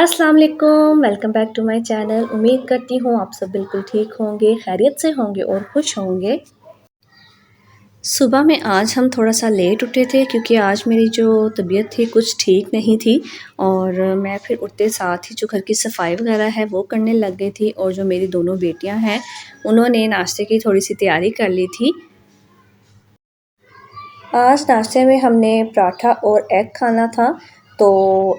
अस्सलाम वालेकुम, welcome back to my channel. उम्मीद करती हूँ आप सब बिल्कुल ठीक होंगे, खैरियत से होंगे और खुश होंगे। सुबह में आज हम थोड़ा-सा लेट उठे थे क्योंकि आज मेरी जो तबीयत थी कुछ ठीक नहीं थी और मैं फिर उठते साथ ही जो घर की सफाई वगैरह है वो करने लग गई थी और जो मेरी दोनों बेटियाँ हैं, उन्होंने नाश्ते की थोड़ी-सी तैयारी कर ली थी। आज नाश्ते में हमने पराठा और एग खाना था, तो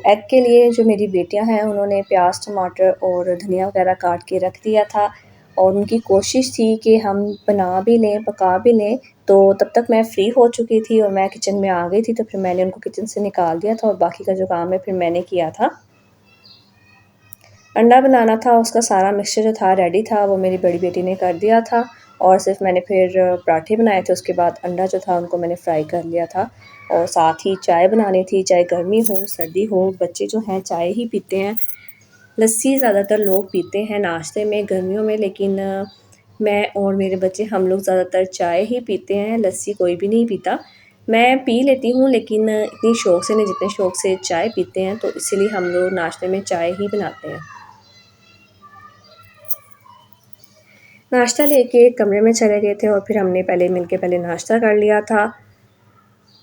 एग के लिए जो मेरी बेटियां हैं उन्होंने प्याज, टमाटर और धनिया वगैरह काट के रख दिया था और उनकी कोशिश थी कि हम बना भी लें, पका भी लें। तो तब तक मैं फ़्री हो चुकी थी और मैं किचन में आ गई थी, तो फिर मैंने उनको किचन से निकाल दिया था और बाकी का जो काम है फिर मैंने किया था। अंडा बनाना था, उसका सारा मिक्सचर जो था रेडी था, वो मेरी बड़ी बेटी ने कर दिया था और सिर्फ़ मैंने फिर पराठे बनाए थे, उसके बाद अंडा जो था उनको मैंने फ्राई कर लिया था और साथ ही चाय बनानी थी। चाहे गर्मी हो, सर्दी हो, बच्चे जो हैं चाय ही पीते हैं। लस्सी ज़्यादातर लोग पीते हैं नाश्ते में गर्मियों में, लेकिन मैं और मेरे बच्चे हम लोग ज़्यादातर चाय ही पीते हैं, लस्सी कोई भी नहीं पीता। मैं पी लेती हूँ लेकिन इतनी शौक से नहीं जितने शौक से चाय पीते हैं, तो इसीलिए हम लोग नाश्ते में चाय ही बनाते हैं। नाश्ता लेके कमरे में चले गए थे और फिर हमने पहले मिलके पहले नाश्ता कर लिया था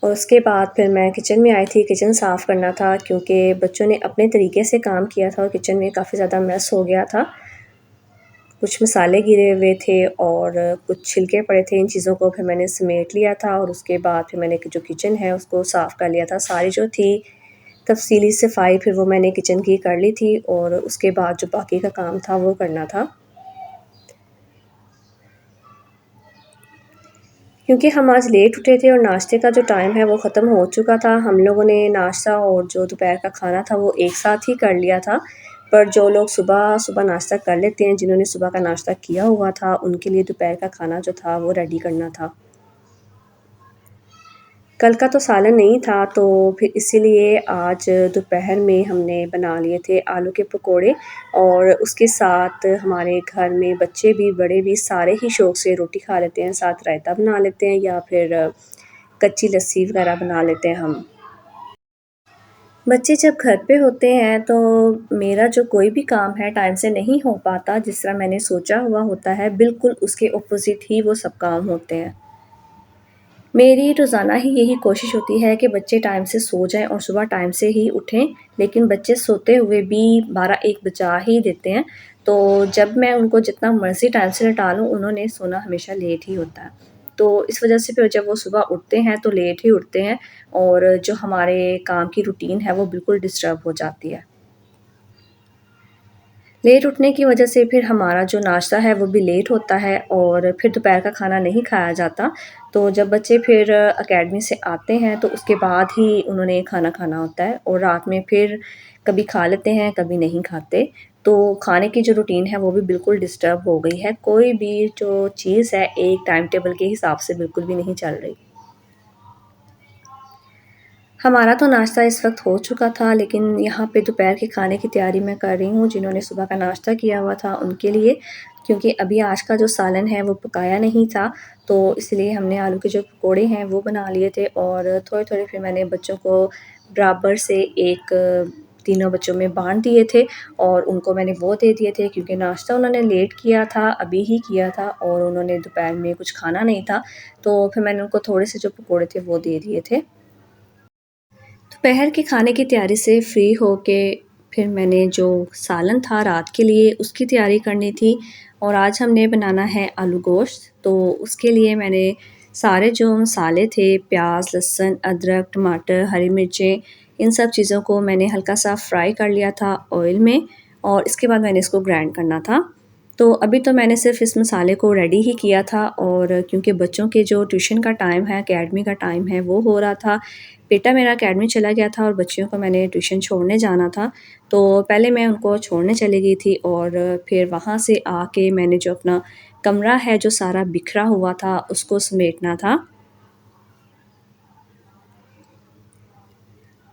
और उसके बाद फिर मैं किचन में आई थी। किचन साफ़ करना था क्योंकि बच्चों ने अपने तरीके से काम किया था और किचन में काफ़ी ज़्यादा मेस हो गया था। कुछ मसाले गिरे हुए थे और कुछ छिलके पड़े थे, इन चीज़ों को फिर मैंने समेट लिया था और उसके बाद फिर मैंने जो किचन है उसको साफ़ कर लिया था। सारी जो थी तफ़सीली सफाई फिर वो मैंने किचन की कर ली थी और उसके बाद जो बाकी का काम था वो करना था। क्योंकि हम आज लेट उठे थे और नाश्ते का जो टाइम है वो ख़त्म हो चुका था। हम लोगों ने नाश्ता और जो दोपहर का खाना था वो एक साथ ही कर लिया था। पर जो लोग सुबह-सुबह नाश्ता कर लेते हैं, जिन्होंने सुबह का नाश्ता किया हुआ था, उनके लिए दोपहर का खाना जो था वो रेडी करना था। कल का तो सालन नहीं था, तो फिर इसीलिए आज दोपहर में हमने बना लिए थे आलू के पकोड़े और उसके साथ हमारे घर में बच्चे भी बड़े भी सारे ही शौक़ से रोटी खा लेते हैं, साथ रायता बना लेते हैं या फिर कच्ची लस्सी वगैरह बना लेते हैं हम। बच्चे जब घर पे होते हैं तो मेरा जो कोई भी काम है टाइम से नहीं हो पाता, जिस तरह मैंने सोचा हुआ होता है, बिल्कुल उसके ऑपोज़िट ही वो सब काम होते हैं। मेरी रोज़ाना ही यही कोशिश होती है कि बच्चे टाइम से सो जाएँ और सुबह टाइम से ही उठें, लेकिन बच्चे सोते हुए भी 12-1 बजा ही देते हैं। तो जब मैं उनको जितना मर्ज़ी टाइम से लेटा लूँ, उन्होंने सोना हमेशा लेट ही होता है। तो इस वज़ह से फिर जब वो सुबह उठते हैं तो लेट ही उठते हैं और जो हमारे काम की रूटीन है वो बिल्कुल डिस्टर्ब हो जाती है। लेट उठने की वजह से फिर हमारा जो नाश्ता है वो भी लेट होता है और फिर दोपहर का खाना नहीं खाया जाता। तो जब बच्चे फिर अकेडमी से आते हैं तो उसके बाद ही उन्होंने खाना खाना होता है और रात में फिर कभी खा लेते हैं, कभी नहीं खाते। तो खाने की जो रूटीन है वो भी बिल्कुल डिस्टर्ब हो गई है। कोई भी जो चीज़ है एक टाइम टेबल के हिसाब से बिल्कुल भी नहीं चल रही। हमारा तो नाश्ता इस वक़्त हो चुका था, लेकिन यहाँ पे दोपहर के खाने की तैयारी मैं कर रही हूँ, जिन्होंने सुबह का नाश्ता किया हुआ था उनके लिए। क्योंकि अभी आज का जो सालन है वो पकाया नहीं था, तो इसलिए हमने आलू के जो पकोड़े हैं वो बना लिए थे और थोड़े-थोड़े फिर मैंने बच्चों को बराबर से एक तीनों बच्चों में बाँट दिए थे और उनको मैंने वो दे दिए थे क्योंकि नाश्ता उन्होंने लेट किया था, अभी ही किया था और उन्होंने दोपहर में कुछ खाना नहीं था, तो फिर मैंने उनको थोड़े से जो पकोड़े थे वो दे दिए थे। दोपहर के खाने की तैयारी से फ्री होके फिर मैंने जो सालन था रात के लिए उसकी तैयारी करनी थी और आज हमने बनाना है आलू गोश्त। तो उसके लिए मैंने सारे जो मसाले थे प्याज, लहसुन, अदरक, टमाटर, हरी मिर्चें, इन सब चीज़ों को मैंने हल्का सा फ्राई कर लिया था ऑयल में और इसके बाद मैंने इसको ग्राइंड करना था। तो अभी तो मैंने सिर्फ़ इस मसाले को रेडी ही किया था और क्योंकि बच्चों के जो ट्यूशन का टाइम है, अकेडमी का टाइम है, वो हो रहा था। बेटा मेरा अकेडमी चला गया था और बच्चियों को मैंने ट्यूशन छोड़ने जाना था। तो पहले मैं उनको छोड़ने चली गई थी और फिर वहाँ से आके मैंने जो अपना कमरा है जो सारा बिखरा हुआ था, उसको समेटना था।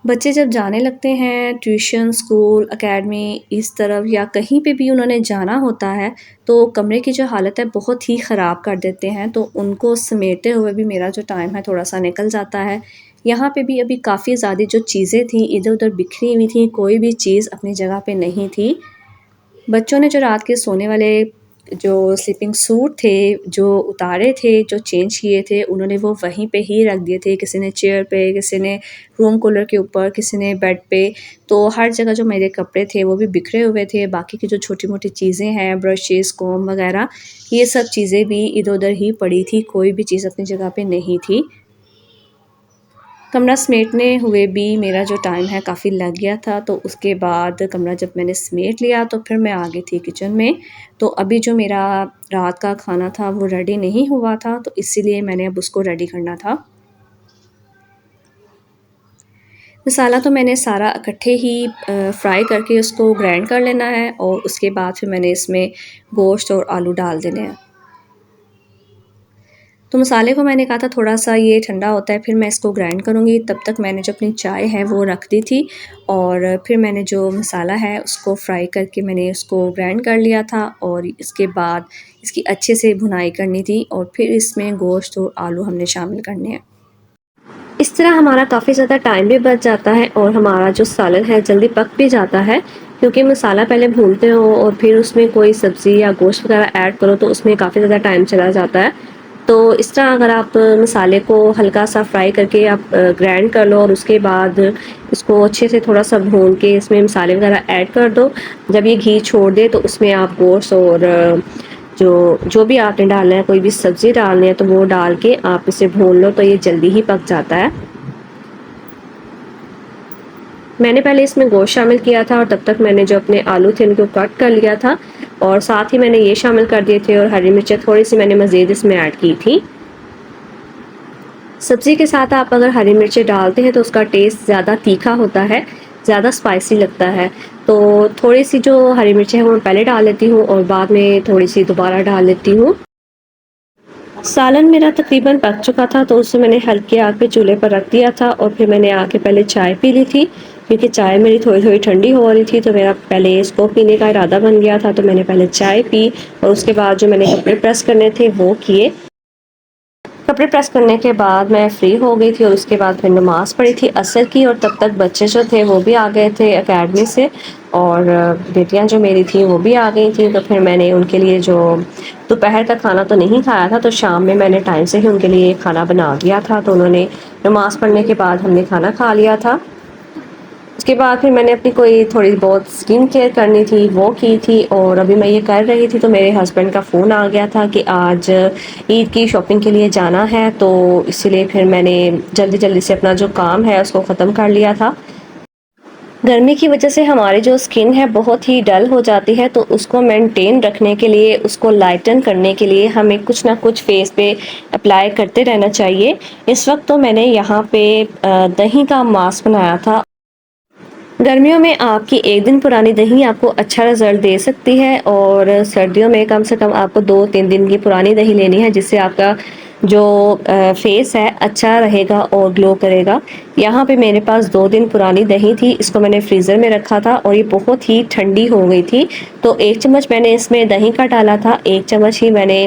बच्चे जब जाने लगते हैं ट्यूशन, स्कूल, अकेडमी इस तरफ या कहीं पे भी उन्होंने जाना होता है, तो कमरे की जो हालत है बहुत ही ख़राब कर देते हैं, तो उनको समेटते हुए भी मेरा जो टाइम है थोड़ा-सा निकल जाता है। यहाँ पे भी अभी काफ़ी ज़्यादा जो चीज़ें थी इधर-उधर बिखरी हुई थी, कोई भी चीज़ अपनी जगह पे नहीं थी। बच्चों ने जो रात के सोने वाले जो स्लीपिंग सूट थे, जो उतारे थे, जो चेंज किए थे, उन्होंने वो वहीं पे ही रख दिए थे। किसी ने चेयर पे, किसी ने रूम कूलर के ऊपर, किसी ने बेड पे। तो हर जगह जो मेरे कपड़े थे वो भी बिखरे हुए थे। बाकी की जो छोटी-मोटी चीज़ें हैं, ब्रशेज़, कोम्ब वगैरह, ये सब चीज़ें भी इधर-उधर ही पड़ी थी, कोई भी चीज़ अपनी जगह पे नहीं थी। कमरा समेटने हुए भी मेरा जो टाइम है काफ़ी लग गया था, तो उसके बाद कमरा जब मैंने समेट लिया तो फिर मैं आ गई थी किचन में। तो अभी जो मेरा रात का खाना था वो रेडी नहीं हुआ था, तो इसीलिए मैंने अब उसको रेडी करना था। मसाला तो मैंने सारा इकट्ठे ही फ्राई करके उसको ग्राइंड कर लेना है और उसके बाद फिर मैंने इसमें गोश्त और आलू डाल देने हैं। तो मसाले को मैंने कहा था थोड़ा-सा ये ठंडा होता है फिर मैं इसको ग्राइंड करूँगी, तब तक मैंने जो अपनी चाय है वो रख दी थी और फिर मैंने जो मसाला है उसको फ्राई करके मैंने उसको ग्राइंड कर लिया था और इसके बाद इसकी अच्छे से भुनाई करनी थी और फिर इसमें गोश्त और आलू हमने शामिल करने हैं। इस तरह हमारा काफ़ी ज़्यादा टाइम भी बच जाता है और हमारा जो सालन है जल्दी पक भी जाता है, क्योंकि मसाला पहले भूनते हो और फिर उसमें कोई सब्ज़ी या गोश्त वगैरह ऐड करो तो उसमें काफ़ी ज़्यादा टाइम चला जाता है। तो इस तरह अगर आप मसाले को हल्का सा फ्राई करके आप ग्राइंड कर लो और उसके बाद इसको अच्छे से थोड़ा सा भून के इसमें मसाले वगैरह ऐड कर दो। जब ये घी छोड़ दे तो उसमें आप गोश्त और जो जो भी आपने डालना है, कोई भी सब्ज़ी डालनी है तो वो डाल के आप इसे भून लो तो ये जल्दी ही पक जाता है। मैंने पहले इसमें गोश्त शामिल किया था और तब तक मैंने जो अपने आलू थे उनको कट कर लिया था और साथ ही मैंने ये शामिल कर दिए थे और हरी मिर्चें थोड़ी-सी मैंने मज़ीद इसमें ऐड की थी। सब्ज़ी के साथ आप अगर हरी मिर्चें डालते हैं तो उसका टेस्ट ज़्यादा तीखा होता है, ज़्यादा स्पाइसी लगता है। तो थोड़ी-सी जो हरी मिर्चें हैं वो मैं पहले डाल लेती हूँ और बाद में थोड़ी-सी दोबारा डाल लेती हूँ। सालन मेरा तकरीबन पक चुका था तो उसे मैंने हल्की आग पे चूल्हे पर रख दिया था और फिर मैंने आके पहले चाय पी ली थी, क्योंकि चाय मेरी थोड़ी-थोड़ी ठंडी हो रही थी तो मेरा पहले इसको पीने का इरादा बन गया था, तो मैंने पहले चाय पी और उसके बाद जो मैंने कपड़े प्रेस करने थे वो किए। कपड़े प्रेस करने के बाद मैं फ्री हो गई थी और उसके बाद फिर नमाज़ पढ़ी थी असर की और तब तक बच्चे जो थे वो भी आ गए थे अकेडमी से और बेटियां जो मेरी थी वो भी आ गई थी। तो फिर मैंने उनके लिए जो दोपहर का खाना तो नहीं खाया था, तो शाम में मैंने टाइम से ही उनके लिए खाना बना दिया था, तो उन्होंने नमाज़ पढ़ने के बाद हमने खाना खा लिया था। उसके बाद फिर मैंने अपनी कोई थोड़ी बहुत स्किन केयर करनी थी वो की थी और अभी मैं ये कर रही थी तो मेरे हस्बैंड का फ़ोन आ गया था कि आज ईद की शॉपिंग के लिए जाना है, तो इसीलिए फिर मैंने जल्दी जल्दी से अपना जो काम है उसको ख़त्म कर लिया था। गर्मी की वजह से हमारी जो स्किन है बहुत ही डल हो जाती है, तो उसको मेंटेन रखने के लिए, उसको लाइटन करने के लिए हमें कुछ ना कुछ फेस पे अप्लाई करते रहना चाहिए। इस वक्त तो मैंने यहाँ पे दही का मास्क बनाया था। गर्मियों में आपकी 1 दिन पुरानी दही आपको अच्छा रिज़ल्ट दे सकती है और सर्दियों में कम से कम आपको 2-3 दिन की पुरानी दही लेनी है, जिससे आपका जो फेस है अच्छा रहेगा और ग्लो करेगा। यहाँ पे मेरे पास 2 दिन पुरानी दही थी, इसको मैंने फ्रीज़र में रखा था और ये बहुत ही ठंडी हो गई थी। तो 1 चम्मच मैंने इसमें दही का डाला था, 1 चम्मच ही मैंने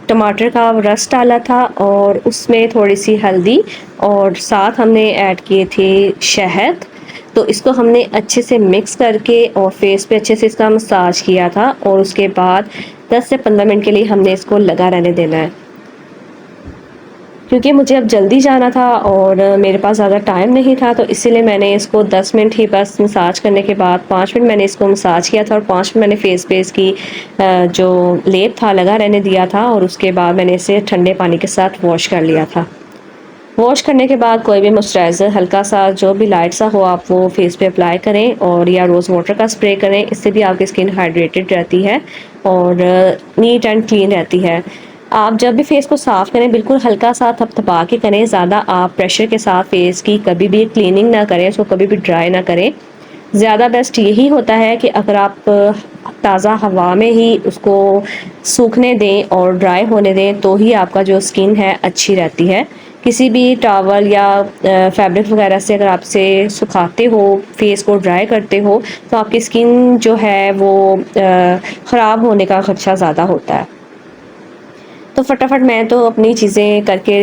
टमाटर का रस डाला था और उसमें थोड़ी-सी हल्दी और साथ हमने ऐड किए थे शहद। तो इसको हमने अच्छे से मिक्स करके और फेस पे अच्छे से इसका मसाज किया था और उसके बाद 10 से 15 मिनट के लिए हमने इसको लगा रहने देना है। क्योंकि मुझे अब जल्दी जाना था और मेरे पास ज़्यादा टाइम नहीं था, तो इसीलिए मैंने इसको 10 मिनट ही बस मसाज करने के बाद 5 मिनट मैंने इसको मसाज किया था और 5 मिनट मैंने फेस पे इसकी जो लेप था लगा रहने दिया था और उसके बाद मैंने इसे ठंडे पानी के साथ वॉश कर लिया था। वॉश करने के बाद कोई भी मॉइस्चराइज़र हल्का सा जो भी लाइट सा हो आप वो फेस पे अप्लाई करें और या रोज़ वाटर का स्प्रे करें, इससे भी आपकी स्किन हाइड्रेटेड रहती है और नीट एंड क्लीन रहती है। आप जब भी फेस को साफ़ करें बिल्कुल हल्का सा थपथपा के करें, ज़्यादा आप प्रेशर के साथ फेस की कभी भी क्लीनिंग ना करें, उसको कभी भी ड्राई ना करें। ज़्यादा बेस्ट यही होता है कि अगर आप ताज़ा हवा में ही उसको सूखने दें और ड्राई होने दें तो ही आपका जो स्किन है अच्छी रहती है। किसी भी टॉवल या फैब्रिक वगैरह से अगर आप इसे सुखाते हो, फेस को ड्राई करते हो, तो आपकी स्किन जो है वो ख़राब होने का ख़दशा ज़्यादा होता है। तो फटाफट मैं तो अपनी चीज़ें करके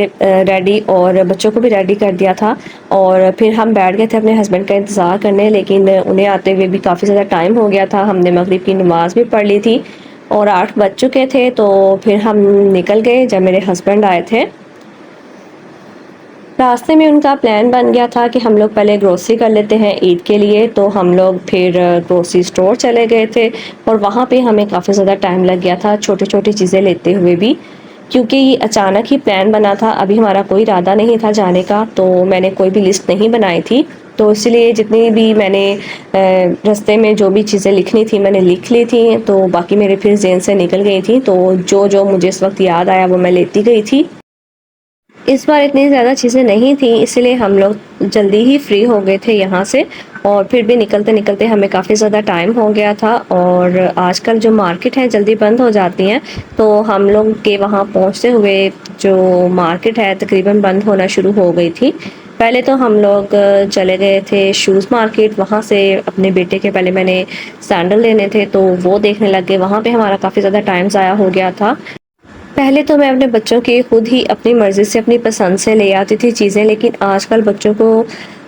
रेडी और बच्चों को भी रेडी कर दिया था और फिर हम बैठ गए थे अपने हस्बैंड का इंतज़ार करने, लेकिन उन्हें आते हुए भी काफ़ी ज़्यादा टाइम हो गया था। हमने मगरिब की नमाज़ भी पढ़ ली थी और 8 बज चुके थे, तो फिर हम निकल गए जब मेरे हस्बैंड आए थे। रास्ते में उनका प्लान बन गया था कि हम लोग पहले ग्रोसरी कर लेते हैं ईद के लिए, तो हम लोग फिर ग्रोसरी स्टोर चले गए थे और वहाँ पे हमें काफ़ी ज़्यादा टाइम लग गया था छोटी-छोटी चीज़ें लेते हुए भी, क्योंकि ये अचानक ही प्लान बना था। अभी हमारा कोई इरादा नहीं था जाने का, तो मैंने कोई भी लिस्ट नहीं बनाई थी, तो इसलिए जितनी भी मैंने रास्ते में जो भी चीज़ें लिखनी थी मैंने लिख ली थी, तो बाकी मेरे फिर ज़हन से निकल गई थी, तो जो-जो मुझे इस वक़्त याद आया वो मैं लेती गई थी। इस बार इतनी ज़्यादा चीज़ें नहीं थी, इसलिए हम लोग जल्दी ही फ्री हो गए थे यहाँ से और फिर भी निकलते-निकलते हमें काफ़ी ज़्यादा टाइम हो गया था और आजकल जो मार्केट है जल्दी बंद हो जाती हैं, तो हम लोग के वहाँ पहुँचते हुए जो मार्केट है तकरीबन बंद होना शुरू हो गई थी। पहले तो हम लोग चले गए थे शूज़ मार्केट, वहाँ से अपने बेटे के पहले मैंने सैंडल लेने थे, तो वो देखने लग गए, वहाँ पे हमारा काफ़ी ज़्यादा टाइम ज़ाया हो गया था। पहले तो मैं अपने बच्चों की खुद ही अपनी मर्ज़ी से अपनी पसंद से ले आती थी चीज़ें, लेकिन आजकल बच्चों को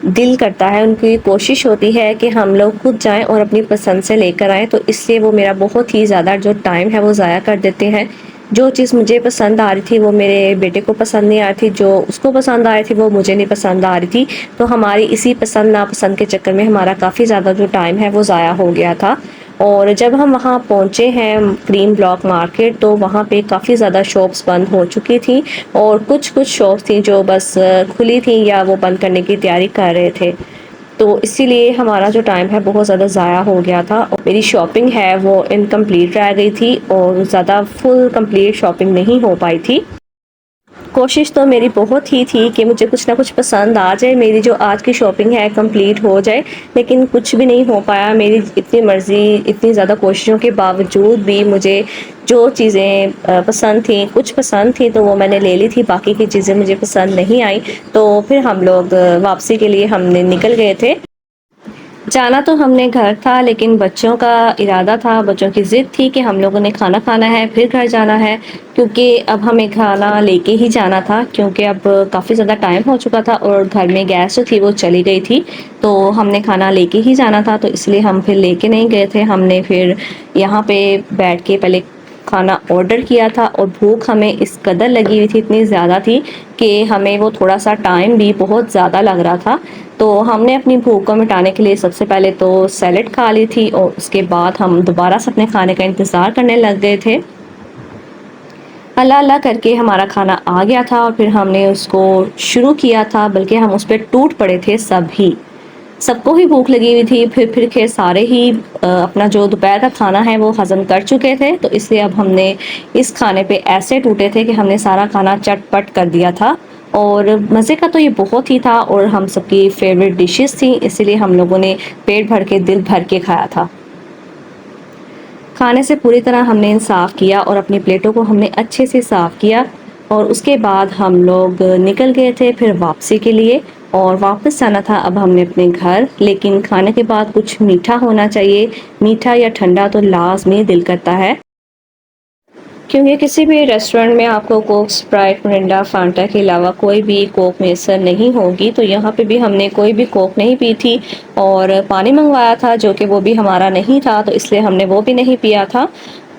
दिल करता है, उनकी कोशिश होती है कि हम लोग खुद जाएँ और अपनी पसंद से लेकर आएँ, तो इसलिए वो मेरा बहुत ही ज़्यादा जो टाइम है वो ज़ाया कर देते हैं। जो चीज़ मुझे पसंद आ रही थी वो मेरे बेटे को पसंद नहीं आ रही थी, जो उसको पसंद आ रही थी वो मुझे नहीं पसंद आ रही थी। तो हमारी इसी पसंद नापसंद के चक्कर में हमारा काफ़ी ज़्यादा जो टाइम है वो ज़ाया हो गया था। और जब हम वहाँ पहुँचे हैं ग्रीन ब्लॉक मार्केट, तो वहाँ पे काफ़ी ज़्यादा शॉप्स बंद हो चुकी थी और कुछ-कुछ शॉप्स थी जो बस खुली थी या वो बंद करने की तैयारी कर रहे थे। तो इसीलिए हमारा जो टाइम है बहुत ज़्यादा ज़ाया हो गया था और मेरी शॉपिंग है वो इनकम्प्लीट रह गई थी और ज़्यादा फुल कंप्लीट शॉपिंग नहीं हो पाई थी। कोशिश तो मेरी बहुत ही थी कि मुझे कुछ ना कुछ पसंद आ जाए, मेरी जो आज की शॉपिंग है कंप्लीट हो जाए, लेकिन कुछ भी नहीं हो पाया। मेरी इतनी मर्ज़ी, इतनी ज़्यादा कोशिशों के बावजूद भी मुझे जो चीज़ें पसंद थी, कुछ पसंद थी तो वो मैंने ले ली थी, बाकी की चीज़ें मुझे पसंद नहीं आई। तो फिर हम लोग वापसी के लिए हमने निकल गए थे। जाना तो हमने घर था, लेकिन बच्चों का इरादा था, बच्चों की ज़िद थी कि हम लोगों ने खाना खाना है, फिर घर जाना है, क्योंकि अब हमें खाना लेके ही जाना था, क्योंकि अब काफ़ी ज़्यादा टाइम हो चुका था और घर में गैस जो थी वो चली गई थी। तो हमने खाना लेके ही जाना था, तो इसलिए हम फिर लेके नहीं गए थे। हमने फिर यहाँ पे बैठ के पहले खाना ऑर्डर किया था और भूख हमें इस कदर लगी हुई थी, इतनी ज़्यादा थी कि हमें वो थोड़ा-सा टाइम भी बहुत ज़्यादा लग रहा था। तो हमने अपनी भूख को मिटाने के लिए सबसे पहले तो सैलेड खा ली थी और उसके बाद हम दोबारा से अपने खाने का इंतज़ार करने लग गए थे। अल्लाह-अल्लाह करके हमारा खाना आ गया था और फिर हमने उसको शुरू किया था, बल्कि हम उस पे टूट पड़े थे सभी। सबको ही भूख लगी हुई थी, फिर के सारे ही अपना जो दोपहर का खाना है वो हज़म कर चुके थे, तो इसलिए अब हमने इस खाने पे ऐसे टूटे थे कि हमने सारा खाना चट-पट कर दिया था और मज़े का तो ये बहुत ही था और हम सबकी फेवरेट डिशेज़ थी, इसीलिए हम लोगों ने पेट भर के, दिल भर के खाया था। खाने से पूरी तरह हमने इंसाफ किया और अपनी प्लेटों को हमने अच्छे से साफ़ किया और उसके बाद हम लोग निकल गए थे फिर वापसी के लिए और वापस जाना था अब हमने अपने घर। लेकिन खाने के बाद कुछ मीठा होना चाहिए, मीठा या ठंडा तो लाज़मी दिल करता है। क्योंकि किसी भी रेस्टोरेंट में आपको कोक, स्प्राइट, मिरिंडा, फांटा के अलावा कोई भी कोक मैसर नहीं होगी, तो यहाँ पे भी हमने कोई भी कोक नहीं पी थी और पानी मंगवाया था जो कि वो भी हमारा नहीं था, तो इसलिए हमने वो भी नहीं पिया था।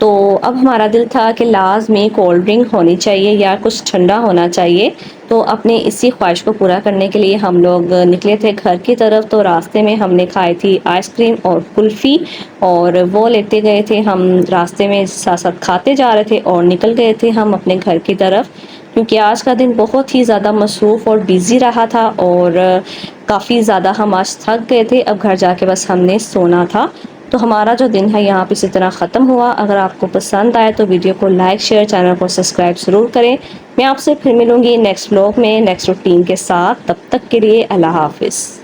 तो अब हमारा दिल था कि लाज़मी कोल्ड ड्रिंक होनी चाहिए या कुछ ठंडा होना चाहिए। तो अपनी इसी ख्वाहिश को पूरा करने के लिए हम लोग निकले थे घर की तरफ, तो रास्ते में हमने खाई थी आइसक्रीम और कुल्फ़ी और वो लेते गए थे हम, रास्ते में साथ-साथ खाते जा रहे थे और निकल गए थे हम अपने घर की तरफ। क्योंकि आज का दिन बहुत ही ज़्यादा मसरूफ़ और बिज़ी रहा था और काफ़ी ज़्यादा हम आज थक गए थे, अब घर जाके बस हमने सोना था। तो हमारा जो दिन है यहाँ पे इसी तरह ख़त्म हुआ। अगर आपको पसंद आए तो वीडियो को लाइक, शेयर, चैनल को सब्सक्राइब ज़रूर करें। मैं आपसे फिर मिलूँगी नेक्स्ट व्लॉग में नेक्स्ट रूटीन के साथ। तब तक के लिए अल्लाह हाफ़िज़।